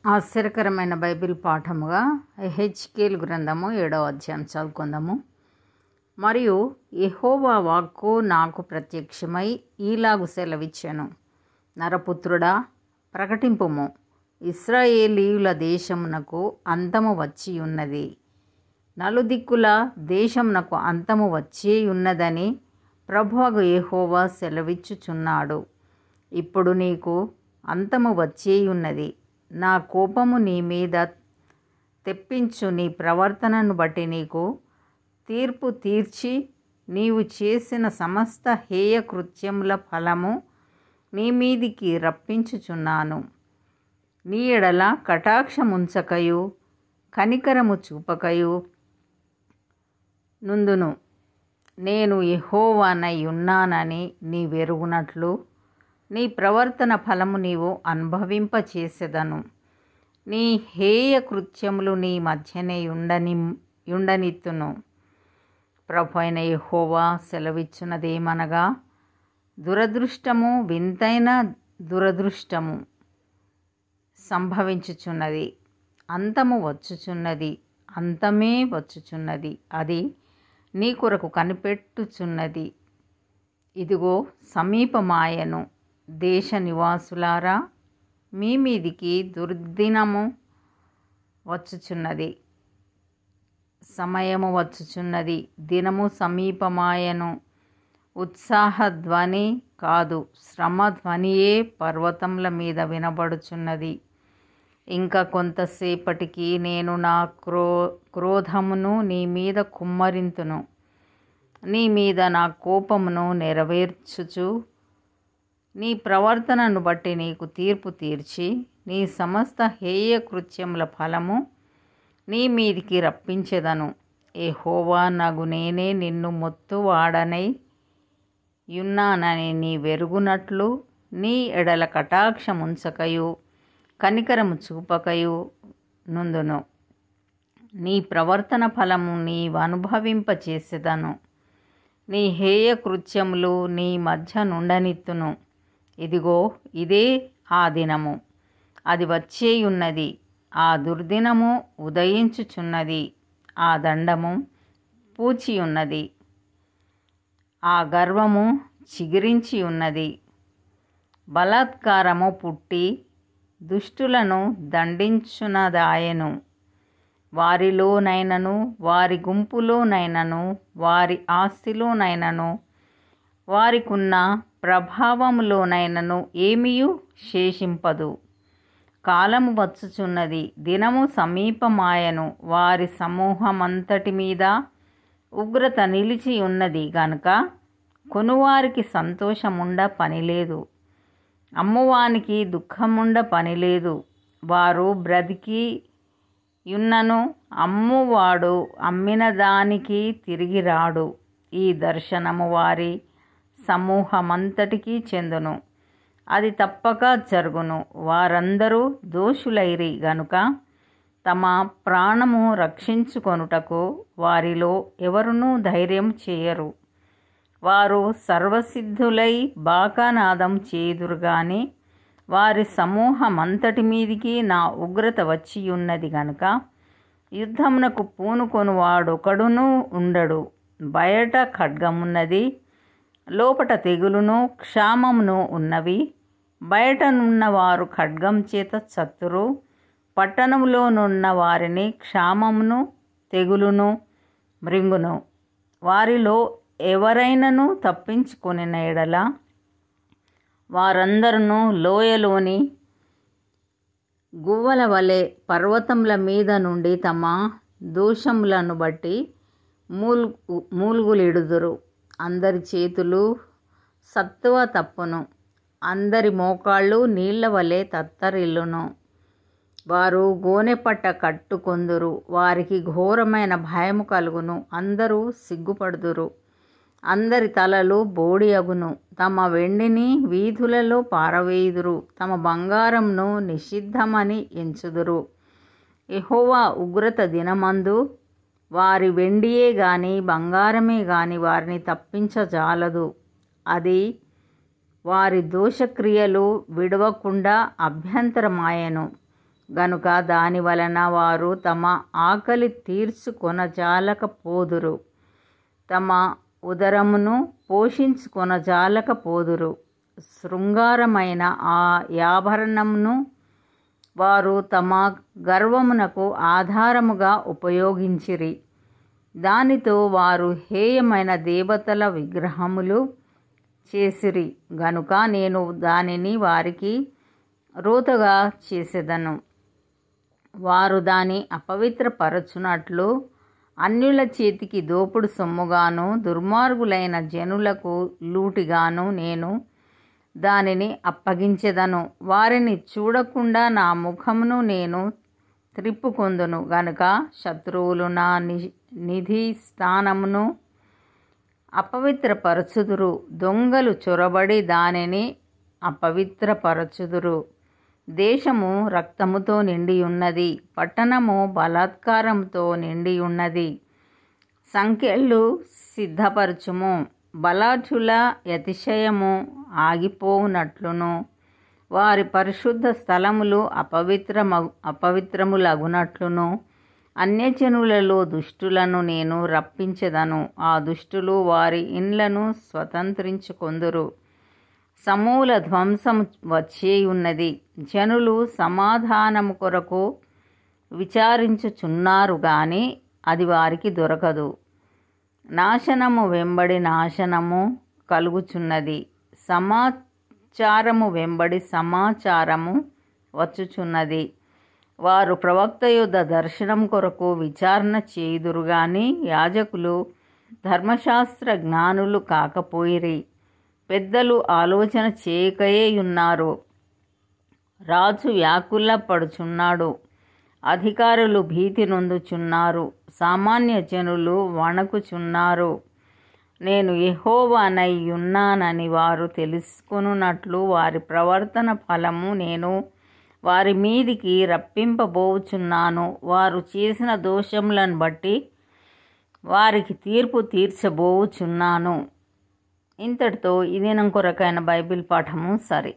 ఆశ్చర్యకరమైన బైబిల్ పాఠముగా యెహెజ్కేలు గ్రంథము 7వ అధ్యాయం చదువుకుందాము. మరియు యెహోవా వాక్కు నాకు ప్రత్యక్షమై ఈలాగు సెలవిచ్చెను, నరపుత్రుడా, ప్రకటింపుము, ఇశ్రాయేలీయుల దేశమునకు అంతము వచ్చి ఉన్నది, నలుదిక్కుల దేశమునకు అంతము వచ్చి ఉన్నదని ప్రభువగు యెహోవా సెలవిచ్చుచున్నాడు. ఇప్పుడు నీకు అంతము వచ్చి ఉన్నది. నా కోపము నీ మీద తెప్పించు నీ ప్రవర్తనను బట్టి నీకు తీర్పు తీర్చి నీవు చేసిన సమస్త హేయ కృత్యముల ఫలము నీ మీదికి రప్పించుచున్నాను. నీ ఎడల కటాక్షముంచకయు కనికరము చూపకయు నుందును. నేను యెహోవానై ఉన్నానని నీ వెరుగునట్లు నీ ప్రవర్తన ఫలము నీవు అనుభవింపచేసెదను. నీ హేయ కృత్యములు నీ మధ్యనే ఉండనిత్తును. ప్రభు అయిన యెహోవా సెలవిచ్చున్నదేమనగా, దురదృష్టము, వింతైన దురదృష్టము సంభవించుచున్నది, అంతము వచ్చుచున్నది, అంతమే వచ్చుచున్నది, అది నీ కొరకు కనిపెట్టుచున్నది. ఇదిగో సమీపమాయను. దేశ నివాసులారా, మీ మీదికి దుర్దినము వచ్చుచున్నది, సమయము వచ్చుచున్నది, దినము సమీపమాయను. ఉత్సాహధ్వని కాదు, శ్రమ ధ్వనియే పర్వతముల మీద వినబడుచున్నది. ఇంకా కొంతసేపటికి నేను నా క్రోధమును నీ మీద కుమ్మరింతును. నీ మీద నా కోపమును నెరవేర్చుచు నీ ప్రవర్తనను బట్టి నీకు తీర్పు తీర్చి నీ సమస్త హేయ కృత్యముల ఫలము నీ మీదికి రప్పించెదను. యెహోవా నగు నేనే నిన్ను మొత్తువాడనై యున్నానని నీ వెరుగునట్లు నీ ఎడల కటాక్షముంచకయు కనికరము చూపకయు నుందును. నీ ప్రవర్తన ఫలము నీవు అనుభవింపచేసెదను. నీ హేయ కృత్యములు నీ మధ్య నుండనిత్తును. ఇదిగో ఇదే ఆ దినము, అది వచ్చేయున్నది. ఆ దుర్దినము ఉదయించుచున్నది. ఆ దండము పూచియున్నది, ఆ గర్వము చిగిరించి ఉన్నది. బలాత్కారము పుట్టి దుష్టులను దండించునదాయెను. వారిలోనైనను వారి గుంపులోనైనను వారి ఆస్తిలోనైనను వారికున్న ప్రభావములోనైనను ఏమీయు శేషింపదు. కాలము వచ్చుచున్నది, దినము సమీపమాయను. వారి సమూహమంతటి మీద ఉగ్రత నిలిచి ఉన్నది గనుక కొనువారికి సంతోషముండ పనిలేదు, అమ్మువానికి దుఃఖముండ పనిలేదు. వారు బ్రతికి యున్నను అమ్మువాడు అమ్మిన దానికి తిరిగి రాడు. ఈ దర్శనము వారి సమూహమంతటికీ చెందును, అది తప్పక జరుగును. వారందరూ దోషులైరి గనుక తమ ప్రాణము రక్షించుకొనుటకు వారిలో ఎవరునూ ధైర్యం చేయరు. వారు సర్వసిద్ధులై బాకానాదం చేయుదురు గాని వారి సమూహమంతటి మీదికి నా ఉగ్రత వచ్చియున్నది గనుక యుద్ధమునకు పూనుకొని వాడొకడునూ ఉండడు. బయట ఖడ్గమున్నది, లోపట తెగులును క్షామమును ఉన్నవి. బయటనున్న వారు ఖడ్గం చేత చత్తురు. పట్టణంలోనున్న వారిని క్షామమును తెగులును మృంగును. వారిలో ఎవరైనను తప్పించుకొనిన ఎడల వారందరూ లోయలోని గువ్వల వలె పర్వతముల మీద నుండి తమ దోషములను బట్టి మూల్గులిడుదురు. అందరి చేతులు సత్తువ తప్పును, అందరి మోకాళ్ళు నీళ్ల వలె తత్తరిల్లును. వారు గోనెపట్ట కట్టుకొందురు, వారికి ఘోరమైన భయము కలుగును. అందరూ సిగ్గుపడుదురు, అందరి తలలు బోడి అగును. తమ వెండిని వీధులలో పారవేయుదురు, తమ బంగారంను నిషిద్ధమని ఎంచుదురు. యెహోవా ఉగ్రత దినమందు వారి వెండియే గాని బంగారమే గాని వారిని తప్పించజాలదు. అది వారి దోషక్రియలు విడవకుండా అభ్యంతరమాయెను. గనుక దాని వలన వారు తమ ఆకలి తీర్చుకొనజాలకపోదురు, తమ ఉదరమును పోషించుకొనజాలకపోదురు. శృంగారమైన ఆ యాభరణమును వారు తమ గర్వమునకు ఆధారముగా ఉపయోగించిరి. దానితో వారు హేయమైన దేవతల విగ్రహములు చేసిరి. గనుక నేను దానిని వారికి రోతగా చేసేదను. వారు దాని అపవిత్రపరచునట్లు అన్యుల చేతికి దోపుడు సొమ్ముగాను దుర్మార్గులైన జనులకు లూటిగాను నేను దానిని అప్పగించెదను. వారిని చూడకుండా నా ముఖమును నేను త్రిప్పుకొందును. గనుక శత్రువులు నా నిధి స్థానమును అపవిత్రపరచుదురు, దొంగలు చొరబడి దానిని అపవిత్రపరచుదురు. దేశము రక్తముతో నిండియున్నది, పట్టణము బలాత్కారముతో నిండియున్నది. సంకెళ్ళు సిద్ధపరచుము, బలాఢ్యుల అతిశయము ఆగిపోవునట్లును వారి పరిశుద్ధ స్థలములు అపవిత్రములగునట్లును అన్యజనులలో దుష్టులను నేను రప్పించెదను. ఆ దుష్టులు వారి ఇండ్లను స్వతంత్రించుకొందురు. సమూల ధ్వంసము వచ్చేయున్నది. జనులు సమాధానము కొరకు విచారించుచున్నారు గాని అది వారికి దొరకదు. నాశనము వెంబడి నాశనము కలుగుచున్నది, సమాచారము వెంబడి సమాచారము వచ్చుచున్నది. వారు ప్రవక్త యొద్ద దర్శనం కొరకు విచారణ చేయుదురు గాని యాజకులు ధర్మశాస్త్ర జ్ఞానులు కాకపోయిరి. పెద్దలు ఆలోచన చేయకయేయున్నారు. రాజు వ్యాకుల పడుచున్నాడు, అధికారులు భీతి నొందుచున్నారు, సామాన్య జనులు వణకుచున్నారు. నేను యెహోవానయ్యున్నానని వారు తెలుసుకొనున్నట్లు వారి ప్రవర్తన ఫలము నేను వారి మీదికి రప్పింపబోచున్నాను. వారు చేసిన దోషములను బట్టి వారికి తీర్పు తీర్చబోచున్నాను. ఇంతటితో ఈ దినం కొరకైన బైబిల్ పాఠము సరి.